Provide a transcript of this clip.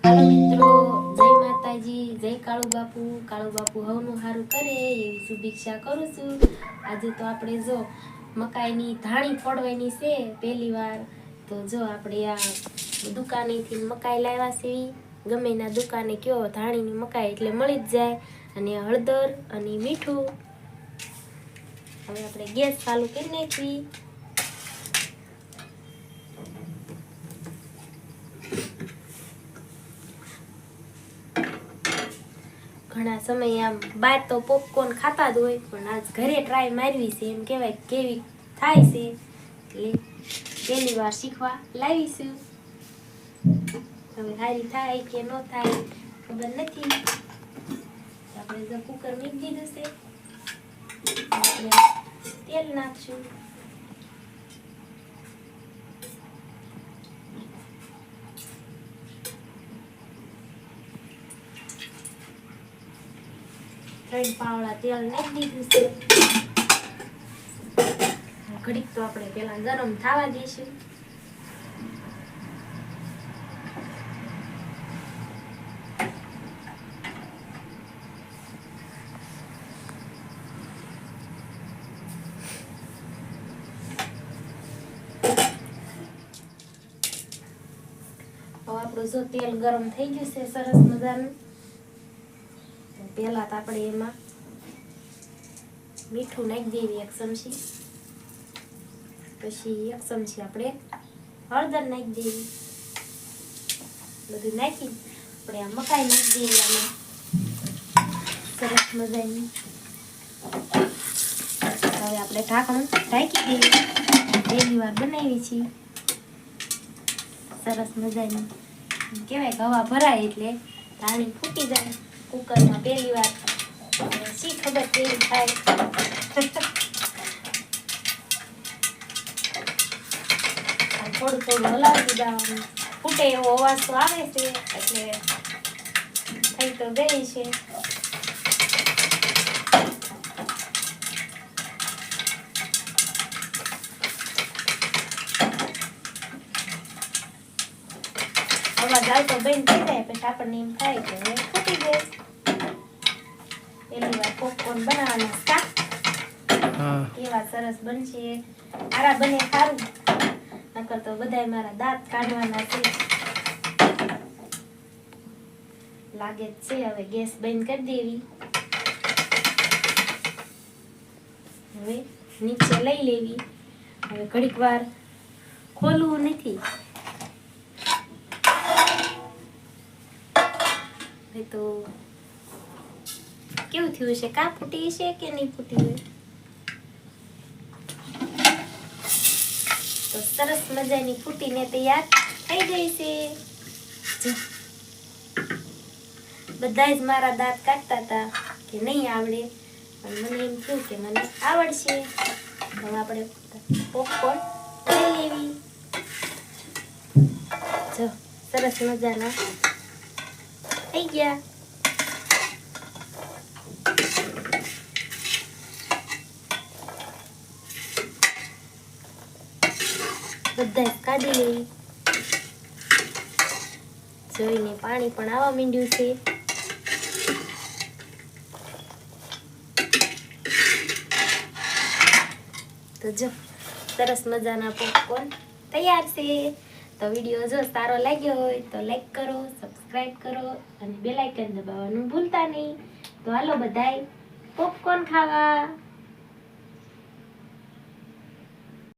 Hello मित्रों, जय माताजी, जय काळू बापू हवनु हारू करे एवी शुभेच्छा करू છું। આજે તો આપણે જો મકાઈની ધાણી ફોડવાની છે પહેલી વાર। તો જો આપણે આ દુકાનેથી મકાઈ લાવ્યા છે, ગમે ના દુકાને કયો ધાણીની મકાઈ એટલે મળી જ જાય, અને હળદર અને મીઠું। હવે આપણે ગેસ ચાલુ કરી નાખી। ઘણા સમય આમ બાર તો પોપકોર્ન ખાતા જ હોય, પણ આજ ઘરે ટ્રાય મારવી છે, એમ કહેવાય કેવી થાય છે, એટલે પહેલી વાર શીખવા લાવીશું। હવે સારી થાય કે ન થાય ખબર નથી। આપણે જો કુકર મૂકી દીધું છે, આપણે તેલ નાખશું। ત્રણ પાવડા તેલ નાખી દીધું છે। ઘડીક તો આપણે પેલા ગરમ થવા દઈશું। હવે આપણું જો તેલ ગરમ થઈ ગયું છે સરસ મજાનું। પહેલા તો આપણે એમાં મીઠું નાખી દેવી 1 ચમચી, પછી 1 ચમચી આપણે હળદર નાખી દેવી। બધું નાખી આપણે આ મકાઈ નાખી દેવી આમાં સરસ મજાની। હવે આપણે ઢાંકણું ઢાંકી દેવી। પહેલી વાર બનાવી છે સરસ મજાની, કહેવાય કે હવા ભરાય એટલે ધાણી ફૂટી જાય કુકરમાં પહેલી વાર। શી ખબર કેવી થાય। થોડું થોડું હલાવતું જવાનું, ફૂટે એવો અવાજ તો આવે છે, એટલે થઈ તો ગઈ છે। અવાજ આવતો બંધ થઈ જાય પછી આપણને એમ થાય કે હવે ફૂટી ગઈ। પહેલી વાર પોપકોર્ન બનાવવાના સ્ટાર્ટ। કેવા સરસ બનશે, આરા બને સારું, નકર તો બધાય મારા દાંત કાઢવાના છે લાગે જ છે। હવે ગેસ બંધ કરી દેવી। હવે નીચે લઈ લેવી। હવે ઘડીક વાર ખોલવું નથી, તો કેવું થયું છે, કા ફૂટી છે કે નહીં ફૂટી હોય। તો સરસ મજાની ફૂટીને તૈયાર થઈ ગઈ છે। બધા જ મારા દાંત કાઢતા હતા કે નહીં આવડે, પણ મને એમ થયું કે મને આવડશે। હવે આપણે પોપકોર્ન લઈ લેવી। જો સરસ મજાના થઈ ગયા। બધા કાઢી લેવી। જોઈને પાણી પણ આવવા માંડ્યું છે। તો જો સરસ મજાના પોપકોર્ન તૈયાર છે। તો વિડીયો જો સારો લાગ્યો હોય તો લાઈક કરો, સબસ્ક્રાઇબ કરો અને બેલ આઇકન દબાવવાનું ભૂલતા નહીં। તો હાલો બધાય પોપકોર્ન ખાવા।